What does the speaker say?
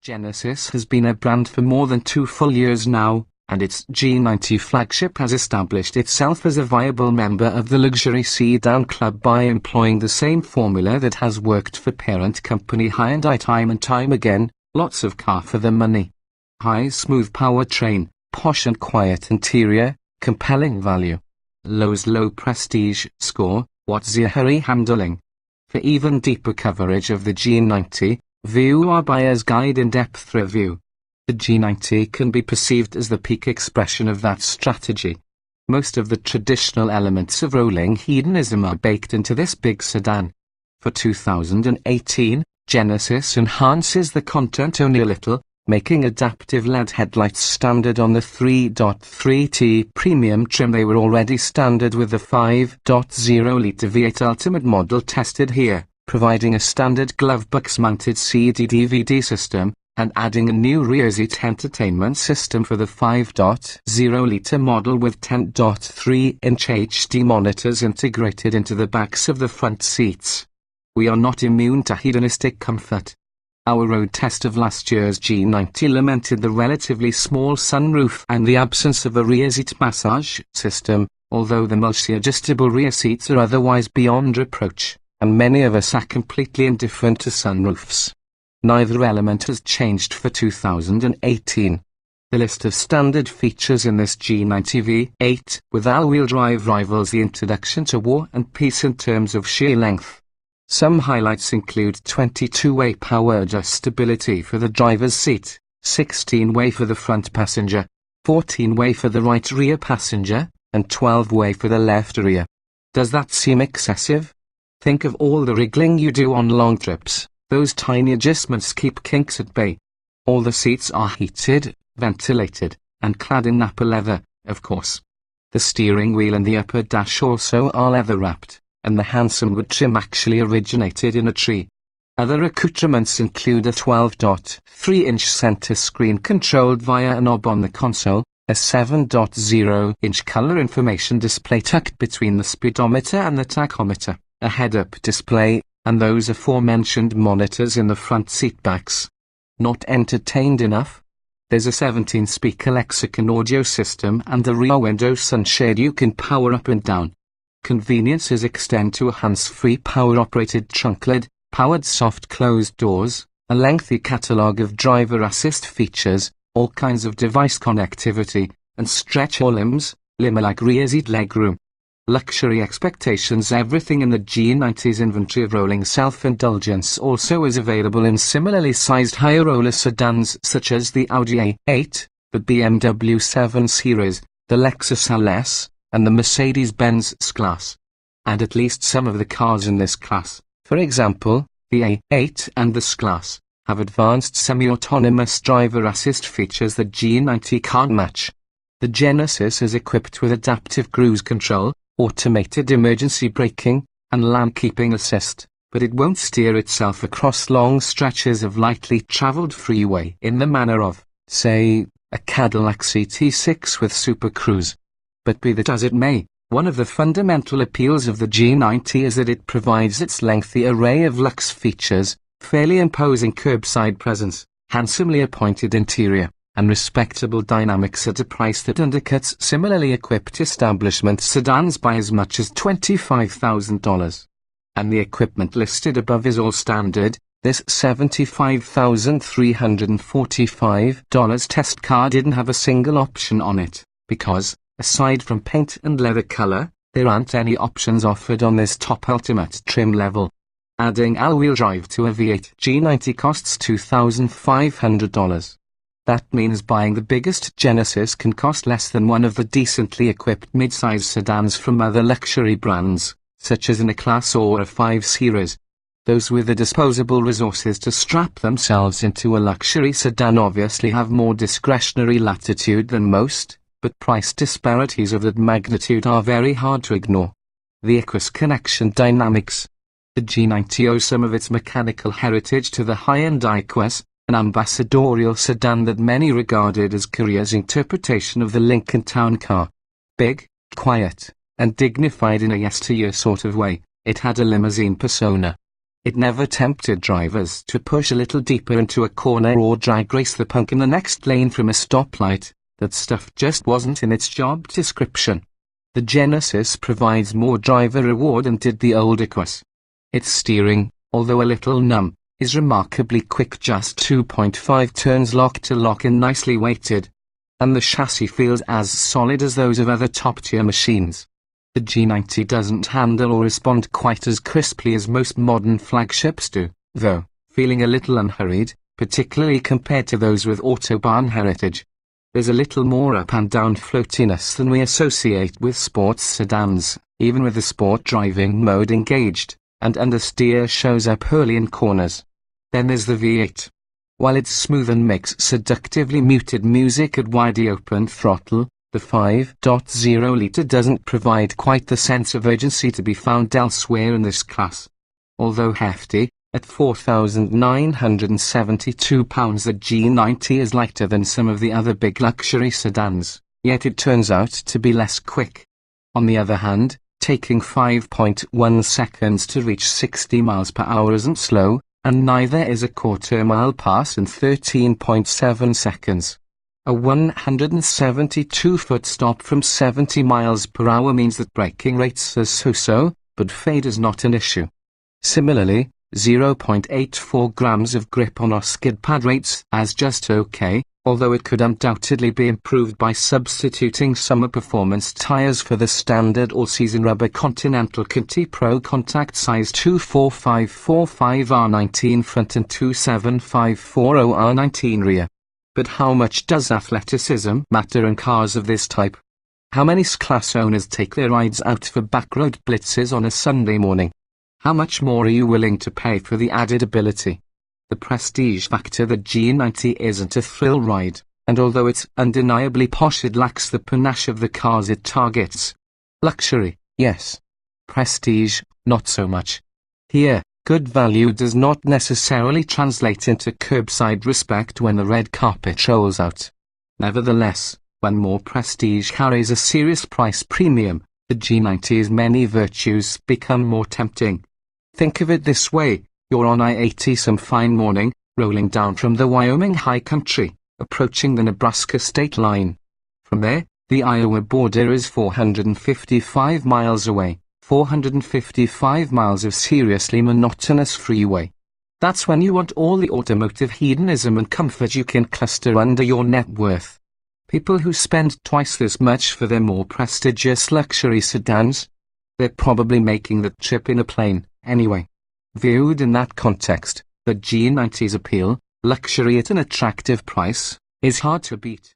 Genesis has been a brand for more than 2 full years now, and its G90 flagship has established itself as a viable member of the luxury sedan club by employing the same formula that has worked for parent company Hyundai time and time again: lots of car for the money. High smooth powertrain, posh and quiet interior, compelling value. Low's low prestige score, what's your hurry handling? For even deeper coverage of the G90, view our buyer's guide in-depth review. The G90 can be perceived as the peak expression of that strategy. Most of the traditional elements of rolling hedonism are baked into this big sedan. For 2018, Genesis enhances the content only a little, making adaptive LED headlights standard on the 3.3T premium trim. They were already standard with the 5.0-litre V8 Ultimate model tested here, providing a standard glove box-mounted CD-DVD system, and adding a new rear seat entertainment system for the 5.0-litre model with 10.3-inch HD monitors integrated into the backs of the front seats. We are not immune to hedonistic comfort. Our road test of last year's G90 lamented the relatively small sunroof and the absence of a rear seat massage system, although the multi-adjustable rear seats are otherwise beyond reproach, and many of us are completely indifferent to sunroofs. Neither element has changed for 2018. The list of standard features in this G90 V8 with all-wheel drive rivals the introduction to War and Peace in terms of sheer length. Some highlights include 22-way power adjustability for the driver's seat, 16-way for the front passenger, 14-way for the right rear passenger, and 12-way for the left rear. Does that seem excessive? Think of all the wriggling you do on long trips. Those tiny adjustments keep kinks at bay. All the seats are heated, ventilated, and clad in Nappa leather, of course. The steering wheel and the upper dash also are leather-wrapped, and the handsome wood trim actually originated in a tree. Other accoutrements include a 12.3-inch center screen controlled via a knob on the console, a 7.0-inch color information display tucked between the speedometer and the tachometer, a head-up display, and those aforementioned monitors in the front seat backs. Not entertained enough? There's a 17-speaker lexicon audio system and a rear window sunshade you can power up and down. Conveniences extend to a hands-free power-operated trunk lid, powered soft closed doors, a lengthy catalogue of driver assist features, all kinds of device connectivity, and stretch-all limbs, limo-like rear seat legroom. Luxury expectations. Everything in the G90's inventory of rolling self-indulgence also is available in similarly sized higher roller sedans such as the Audi A8, the BMW 7 Series, the Lexus LS, and the Mercedes-Benz S-Class. And at least some of the cars in this class, for example, the A8 and the S-Class, have advanced semi-autonomous driver assist features that G90 can't match. The Genesis is equipped with adaptive cruise control, automated emergency braking, and lane keeping assist, but it won't steer itself across long stretches of lightly traveled freeway in the manner of, say, a Cadillac CT6 with Super Cruise. But be that as it may, one of the fundamental appeals of the G90 is that it provides its lengthy array of luxe features, fairly imposing curbside presence, handsomely appointed interior, and respectable dynamics at a price that undercuts similarly equipped establishment sedans by as much as $25,000. And the equipment listed above is all standard. This $75,345 test car didn't have a single option on it, because, aside from paint and leather color, there aren't any options offered on this top ultimate trim level. Adding all-wheel drive to a V8 G90 costs $2,500. That means buying the biggest Genesis can cost less than one of the decently equipped mid-size sedans from other luxury brands, such as an E-Class or a 5 Series. Those with the disposable resources to strap themselves into a luxury sedan obviously have more discretionary latitude than most, but price disparities of that magnitude are very hard to ignore. The Equus connection dynamics. The G90 owes some of its mechanical heritage to the Hyundai Equus, an ambassadorial sedan that many regarded as Korea's interpretation of the Lincoln town car. Big, quiet, and dignified in a yesteryear sort of way, it had a limousine persona. It never tempted drivers to push a little deeper into a corner or drag race the punk in the next lane from a stoplight. That stuff just wasn't in its job description. The Genesis provides more driver reward than did the old Equus. Its steering, although a little numb, is remarkably quick, just 2.5 turns lock to lock and nicely weighted. And the chassis feels as solid as those of other top-tier machines. The G90 doesn't handle or respond quite as crisply as most modern flagships do, though, feeling a little unhurried, particularly compared to those with Autobahn heritage. There's a little more up and down floatiness than we associate with sports sedans, even with the sport driving mode engaged, and understeer shows up early in corners. Then there's the V8. While it's smooth and makes seductively muted music at widely open throttle, the 5.0-litre doesn't provide quite the sense of urgency to be found elsewhere in this class. Although hefty, at 4,972 pounds, the G90 is lighter than some of the other big luxury sedans, yet it turns out to be less quick. On the other hand, taking 5.1 seconds to reach 60 miles per hour isn't slow, and neither is a quarter-mile pass in 13.7 seconds. A 172-foot stop from 70 miles per hour means that braking rates are so-so, but fade is not an issue. Similarly, 0.84 grams of grip on our skid pad rates as just okay, although it could undoubtedly be improved by substituting summer performance tires for the standard all-season rubber Continental Conti Pro Contact size 24545R19 front and 27540R19 rear. But how much does athleticism matter in cars of this type? How many S-Class owners take their rides out for backroad blitzes on a Sunday morning? How much more are you willing to pay for the added ability? The prestige factor. The G90 isn't a thrill ride, and although it's undeniably posh, it lacks the panache of the cars it targets. Luxury, yes. Prestige, not so much. Here, good value does not necessarily translate into curbside respect when the red carpet rolls out. Nevertheless, when more prestige carries a serious price premium, the G90's many virtues become more tempting. Think of it this way: you're on I-80 some fine morning, rolling down from the Wyoming high country, approaching the Nebraska state line. From there, the Iowa border is 455 miles away, 455 miles of seriously monotonous freeway. That's when you want all the automotive hedonism and comfort you can cluster under your net worth. People who spend twice this much for their more prestigious luxury sedans, they're probably making the trip in a plane, anyway. Viewed in that context, the G90's appeal, luxury at an attractive price, is hard to beat.